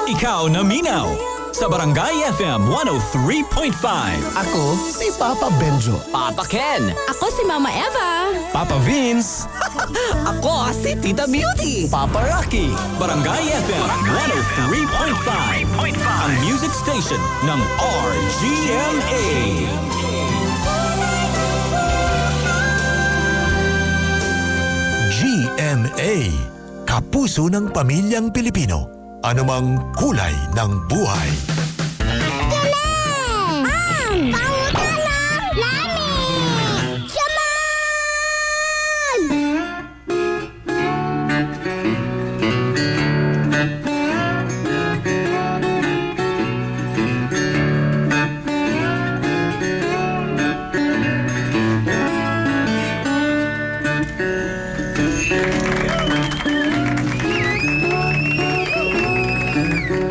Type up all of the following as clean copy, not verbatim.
Ikaw na Minaw sa Barangay FM 103.5. Ako si Papa Benjo. Papa Ken. Ako si Mama Eva. Papa Vince. Ako si Tita Beauty. Papa Rocky. Barangay FM 103.5. Ang music station ng RGMA. GMA, Kapuso ng Pamilyang Pilipino. Anumang kulay ng buhay.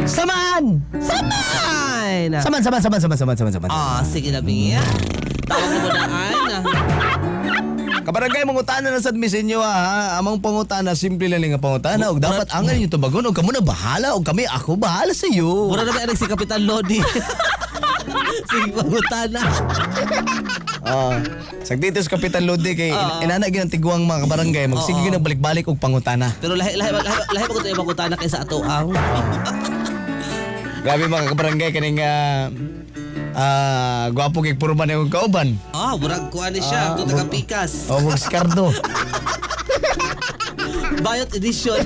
Saman! Saman. Sige na, Bia. Tawag mo na, Ana. Kabarangay, mangutana na sa admission nyo ha. Amang pangutana, simple lang nga pangutana. Og dapat angan nyo tubagon. Og kamo na bahala. Og kami, ako bahala sa iyo. Mura na ba si Kapitan Lodi? Sige, pangutana. Sagdito sa Kapitan Lodi kay inana gyud ang tiguang mga kabarangay. Magsige gyud balik-balik og pangutana. Pero lahi ba ko ito yung pangutana kaysa ato ang? Grabe mga kabarangay kaning gwapo kay puro man yung kauban. Murag kuha ni siya. Ito taga-pikas. O mag skardo. Bayot edition.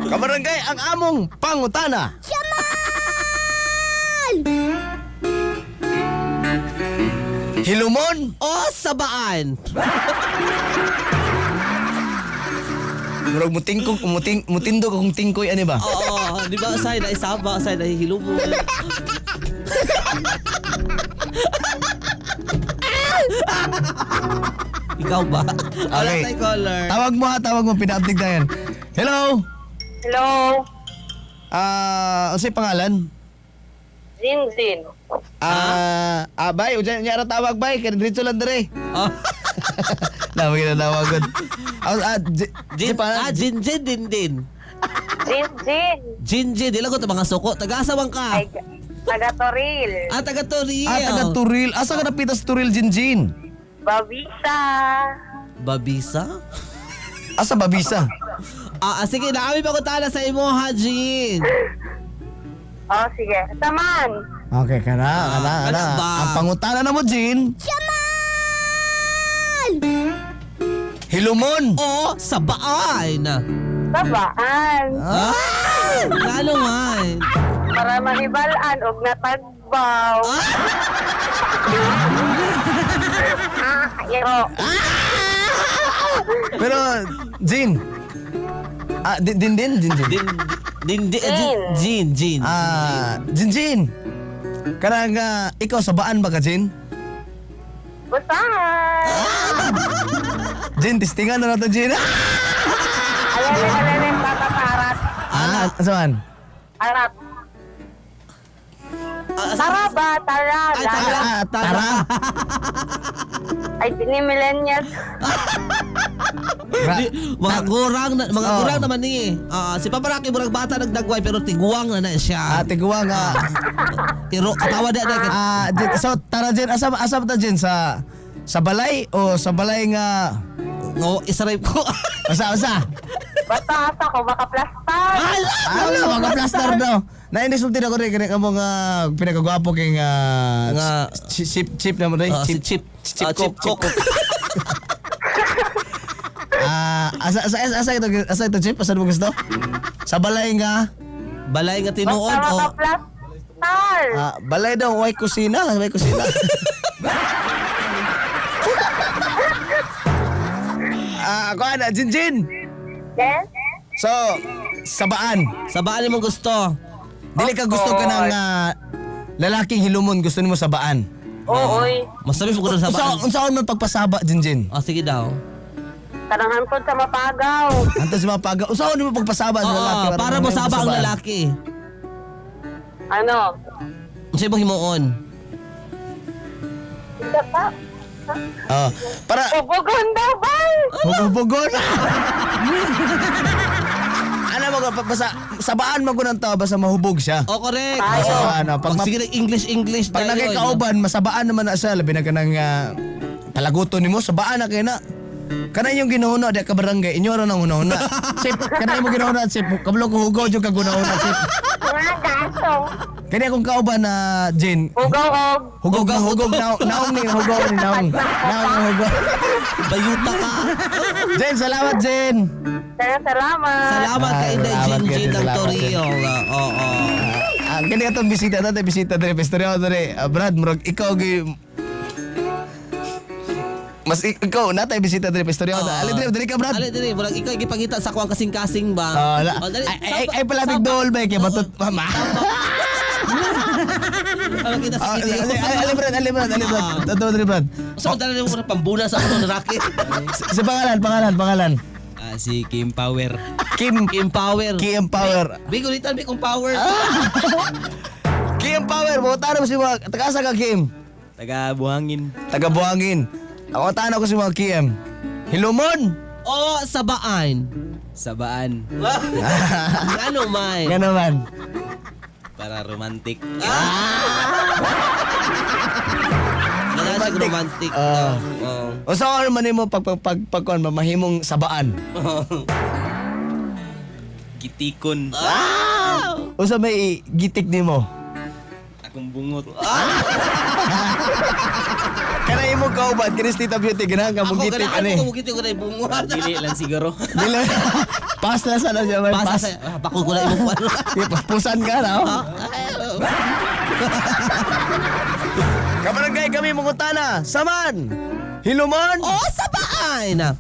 Kabarangay, ang among pangutana. Hilumon Sabaan. murag mutindog akong tingkoy ani ba? Di ba asay na isaba, asay na hilumo. Ikaw ba? Wala Okay. tayo caller. Tawag mo pina-update na yan. Hello. Hello, Unsay pangalan? Zinzin. Bay, unya ra tawag bay, kay diretso lang dire. Oh. Nawag na nawagon. Jinjin din. Zinzin. Jinjin, di lang ko ito mga suko. Taga-asawang ka. Ay, taga Toril. Taga Toril. Taga Turil. Asa ka napita sa Turil, Jinjin? Babisa. Babisa? Asa Babisa? Sige, naami pa ko tala sa imo, Hajin. Oh, sige. Saman. Okay, kana. kana ba? Ang pangutana na mo, Jin. Hilumon. Sabaan. Sabaan. Lalo man. Para manibalaan og natagbaw. Iro. Pero, Jin. Din. Jin. Jin. Karang ikaw sabaan ba ka, Jin? Busahan. Jin, testingan na natin, Jin. Alin, tataparat. Saan? Arat. Tara ba? Tara. Tara. Ay, tini millennials. Mga gurang naman ni. Si Paparaki murag bata nagdagway pero tiguang na siya. Tiguang Iro katawa na Jin, so tara Jin, asa ta Jin sa balay o sa balay nga isaray ko. asa? Basta ko makaplastar. Mga plaster daw. Nainisulti na ko rin kaya mo nga pinakagwapo kay nga chip na mo rin. Chip cook. Asa ito chip? Asa mo gusto? Sa balay nga? Balay nga tinuod Basta o makaplastar. Balay daw, may kusina. Ako na, Jin. Yes? So, sabaan. sabaan mo gusto. Dili ka gusto ka ng lalaking hilumon, gusto nimo sabaan. Ooy. Masabi mo ko sa sabaan. Unsaon man pagpasaba, Jin? Sige daw. Tanang po sa mapagaw. Anto si mapaga. Unsaon nimo pagpasaba sa lalaki? Para mo saba ang lalaki. Ano? Unsay mo himuon? Hindi pa. Para Bubugon daw ba? bugon. Ano siguro basta sabaan man ko ng tao basta mahubog siya. Oh, correct. Tayo. Pag Sige na English Pag nagkakauban, masabaan naman na siya. Labi na ka ng talaguto ni mo, sabaan na kayo na. Kana yung ginahuna, di ka barangay, inyo rin ang hunahuna. Sip, kana yung ginahuna, sip, kablo ko hugaw yung kagunahuna, sip. Mga gaso. Kanya kung kauban na, Jane, Hugaw-og. hugog, naong ni, hugaw ni, naong hugaw. Bayuta ka. Jane, salamat, Jane. Salamat. Salamat kay Inday Salamat, Jinjin Jin, ng salamat, Torrio. Oo. Kanya ka itong bisita, bisita, pestoryo, Brad, murag, ikaw, mas ikaw, natay bisita, pestoryo, dali ka, Brad. Ali dili, murag ikaw gipangita sa kuwang kasing-kasing ba? Oh, dali. Ay, palabig dool ba, kaya batot, mama. Ano kita sa video? Ali, Brad. Brad. So, dali mo na pambuna sa ulo ng racket. Sa pangalan. Si Kim Power. Kim Power. Bigo litan kung power. Kim Power, buta mo si mga, taga-asa ka, Kim? Taga Buhangin. Taga-Buhangin. Ako tanong ko si mga Kim. Hilumon! O sabaan. Sabaan. Ano man? Nga naman. Para romantic. Romantic. O sa ano man mo pagkuhan mahimong sabaan. Gitikon. O sa may gitik nimo. Akong bungot. Kana imong kauban, kinis Tita Beauty ganahan ka mong gitik ani. Ako gitik ko na ibungot. Dili lang siguro. Dili. Pas na sana siya may pas. Pakul ko na ibungot. Pusan ka na. Kabarangay kami mong utana. Saman. Hilumon. O sabaan.